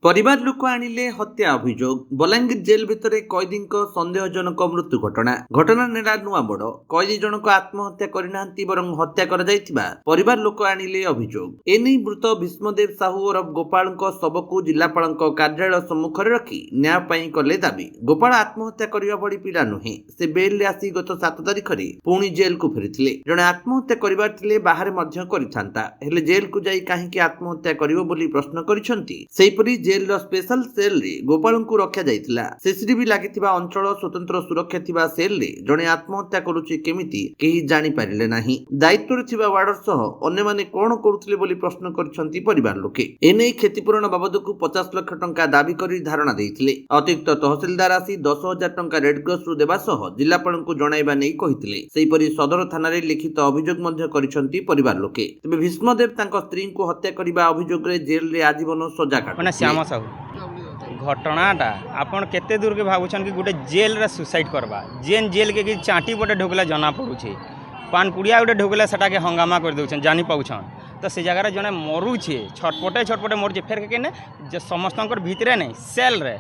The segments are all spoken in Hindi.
परिवार लोक आनिले हत्या अभियोग बलांगीर जेल भितर कैदी सन्देहजनक मृत्यु घटना नेला नुआ बड़ कैदी जनक आत्महत्या करना बरं हत्या परिवार लोक आनिले अभियोग एने मृत भीष्मदेव साहू ओरफ गोपाल शव को जिलापाल कार्यालय सम्मुखें रखी न्याय कले दाबी। गोपाल आत्महत्या करने भली पिला नुहे, से बेल रे आसी गत 7 तारिख पुणी जेल को फेरी जड़े आत्महत्या करिबार थिले बाहर मध्य करिथांता, हेले जेल को जाई काहेकि आत्महत्या करिवो बोली प्रश्न करिसंती। सेहिपरि जेल रो स्पेशल सेल रे गोपाल को रखा जाइतिला। सीसीटीवी लागिथिबा अंचल स्वतंत्र सुरक्षा थिबा सेल रे जड़े आत्महत्या करूची केमिति केही जानि पारिले नाही। दायित्व रे थिबा वार्डर सह अन्य माने कोन करूथिले बोली प्रश्न करिसंती परिवार लोके। एने क्षतिपूरण बाबद को 50 लाख टंका दाबी करी धारणा देइथिले। अतिरिक्त तहसीलदार आसी 10,000 टंका रेड क्रॉस रु देबा सह जिलापाल को जणाइबा नै कहिथिले। सेहिपरि सदर थाना रे लिखित अभियोग मध्य करिसंती परिवार लोके। तबे भीष्मदेव तांको स्त्री को हत्या करिबा अभियोग रे जेल रे आजीवन सजा काट श्याम साहू घटनाटा आपन केते दूर के भावुछन कि गोटे जेल रे सुसाइड करबा जेल के कि चाटी पटे ढोकला जना पड़ुछे पान पुड़िया गोटे ढोकला सेटा के हंगामा कर दउछन जानि पाउछन तो से जगह जने मरुछे छटपटे मरुछे फेर के समस्तंकर भितरे नहीं सेल रे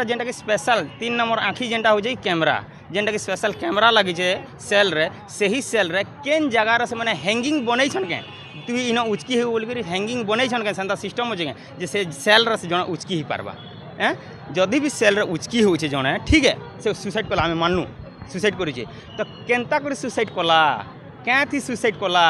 जेंटा कि स्पेशल 3 नंबर आँखी जेंटा हो जाई कैमरा जेंटा कि स्पेशल कैमरा लगी छे सेल रे सही सेल रे केन जगह रे से माने हैंगिंग बनै छन के तु इन उचकी हो बोल कर हैंगिंग बनै छन के सेंता सिस्टम हो जे जे से सेल रे से जण उचकी ही पारबा जदि भी सेल रे उचकी हो छे जणे ठीक है से सुसाइड कला हमें मानू सुसाइड करिछे तो केनता कर सुसाइड कला क्या थी सुसाइड कला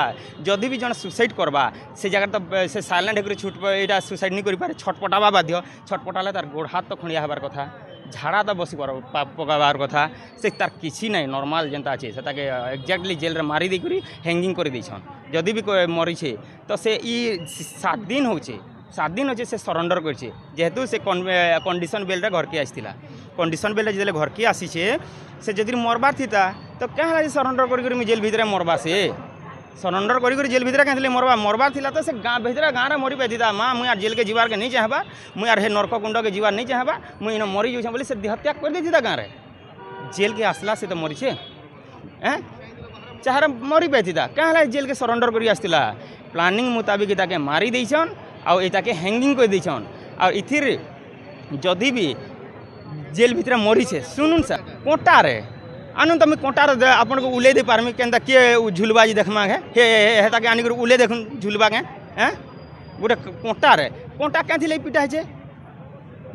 जदि भी जन सुसाइड करवा से जगह तो से साइलेंट होकर छुट यहाँ सुसाइड नहीं करें छटपटावा बाध्य छटपटाले तार गोड़ हाथ तो खंडिया हबार कथा झाड़ा तो बसी पकाबार कथा से तार किसी नहीं नॉर्मल जेनता अच्छे से ताके एक्जाक्टली जेल रे मारी देकरी हैंगिंग कर देछन जदि भी मरी छे तो से ई 7 दिन होचे 7 दिन होचे से सरेंडर करछे जेहेतु से कंडीशन बेल रे घर के आसीला कंडीशन बेल रे घर के आसी से जदि मरबार थीता तो क्या सरेंडर कर जेल भितर मरबा से सरेंडर कर जेल भितर क्या मरबार थिला तो से गाँव भितर गाँव में मरी पाइता माँ मुझे जेल के जीवार के नहीं चाहबा मुझे हे नरक कुंड के जीवार नहीं चाहबा मुझे इन मरी जाऊँ बोले से देहत्याग कर देता गाँव में जेल के आसला से तो मरीचे चाहे मरी पाइता क्या जेल के सरेंडर कर आसला प्लानिंग मुताबिक ताके मारी देछन आउ एताके हैंगिंग कर देछन आ इथिर जदि भी जेल भितर मरीचे सुनुन सर कोटारे आनु तुम कोटार आपन को उले दे पारमी केनता के झुलबाजी देखमा है हे ताके आनी कर उले देखुन झुलबा के हैं गोटे कोटारे कोटा क्या थिले पिटा है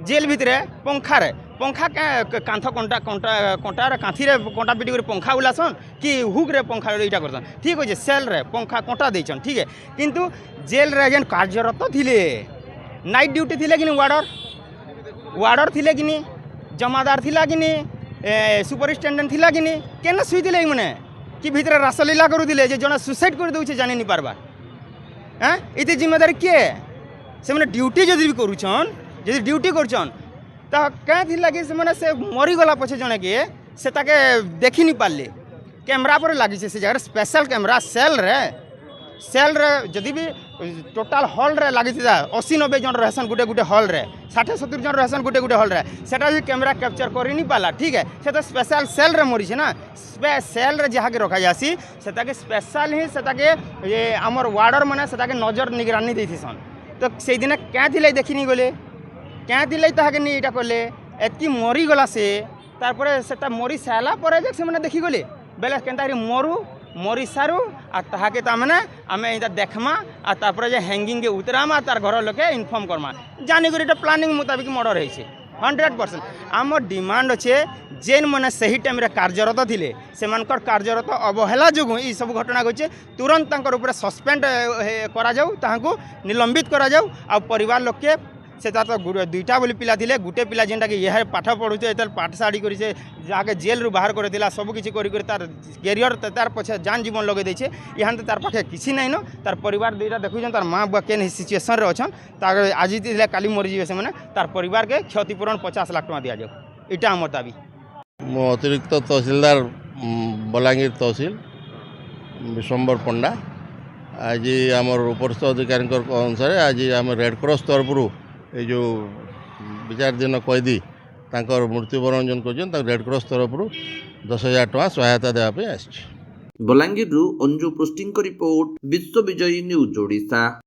जेल भितर पंखा कांथ कंटार कांथी रे कंटा पिटी कर पंखा उलासन कि हुक रे पंखा इटा करसन ठीक होचे सेल रे पंखा कंटा देछन ठीक है किंतु जेल रे जेन कार्यरत थिले नाइट ड्यूटी थिले कि वार्डर थिले कि जमादार थिला कि सुपरिटेडेंट थिला कि केना सुईले मैंने कि भितर रासलीला करूले जन सुसाइड कर दौचे जानी नहीं पार्बार हाँ ये जिम्मेदारी किए से मैंने ड्यूटी जदि भी करुछन जदि ड्यूटी करछन तो क्या थिला कि से मरीगला पछे जने कि से ताके देखी नहीं पारले कैमरा पर लगी से जगह स्पेशल कैमरा सेल रे जदि भी टोटाल हॉल रे लगी 80-90 जन रहसन गुटे हॉल रे 60-70 जन रहसन गुटे हॉल रे सेटा भी कैमरा कैप्चर कर नहीं पाला ठीक है से तो स्पेशल सेल रे मरी ना सेल रे जहाँ के रखा जासी से स्पेशल ही से ये आमर वार्डर मैंने से नजर निगरानी देसन तो से दिन क्या थिले देखी नहीं गले क्या थिले ताके नहीं इटा कले एतकी मरीगला से तारपरे सेटा मरी सारा पर से मैंने देखी गले बेले केनता मरी सारू आ ताके तामने आमे इता देखमा आ तापर जे हैंगिंग के उतरामा तार घर लोके इनफॉर्म करमा जानि करी एटा प्लानिंग मुताबिक मर्डर होइछे 100%। आम डिमांड अच्छे जेन मैंने सही टाइम रे कार्यरत थिले सेमानकर कार्यरत अवहेला जोगु ई सब घटना घटे तुरंत तांकर ऊपर सस्पेंड करा जाऊ ताहाकू निलंबित करा जाऊ आ परिवार लोक के से तो 2टा बोली पिला थिले गुटे पिला जेनटा कि यह पाठ पढ़ुचे एतल पाठ साड़ी करी से जाके जेल रु बाहर कर दिला सब किछि करी तार कैरियर तार पछे जान जीवन लगे देछे यहाँ तो तार पाखे किछि नहीं न तार परिवार 2टा देखुछन तार माँ बुआ केन सिचुएशन रे अछन तार आज दिले काली मरि जीवे से माने तार परिवार के क्षतिपूरण 50 लाख टका दिया जाऊ इटा हमर दाबी। मो अतिरिक्त तहसीलदार बलांगीर तहसील विश्वम्बर पंडा आज आमर उपस्थ अधिकारी अनुसार आज आम रेड क्रॉस तरफ ये जो विचाराधीन कैदी तांकर मृत्युवरण जन कर रेड क्रॉस तरफ 10,000 टका सहायता देवाई आसी। बलांगीर अंजु पोस्टिंग रिपोर्ट विश्व विजयी न्यूज ओडिशा।